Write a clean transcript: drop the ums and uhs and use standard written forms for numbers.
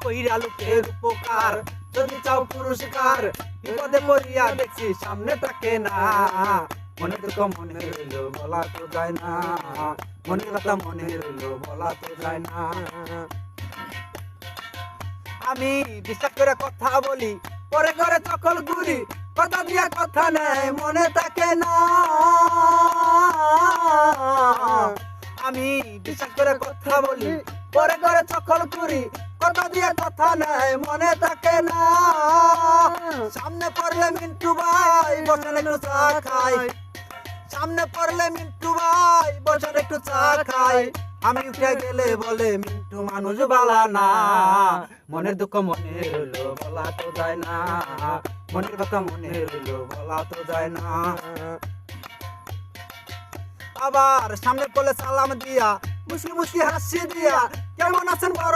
কইরা লোকের উপকার যদি চাও পুরস্কার বিপদে পড়িয়া দেখছি সামনে থাকে না মনে দুঃখ মনে রইল বলা তো যায় না মনের কথা মনে রইল বলা তো যায় না আমি বিশ্বাস করে কথা বলি পরে করে চকল ঘুরি কথা দিয়া কথা নেই মনে থাকে না আমি বিশ্বাস করে কথা বলি পরে করে চকল ঘুরি কথা দিয়া কথা নেই মনে থাকে না সামনে পড়লে মিন্টু ভাই বসেন একটু চা খাই সামনে পড়লে মিন্টু ভাই বসেন একটু চা খাই আমি উঠে গেলে বলে মিন্টু মানুষ বালা না মনের দুঃখ মনে রইল বলা তো যায় না মনের কথা মনে রইল বলা তো যায় না আবার সামনে পড়লে সালাম দিয়া মুসকি মুসকি হাসি দিয়া কেমন আছেন বড়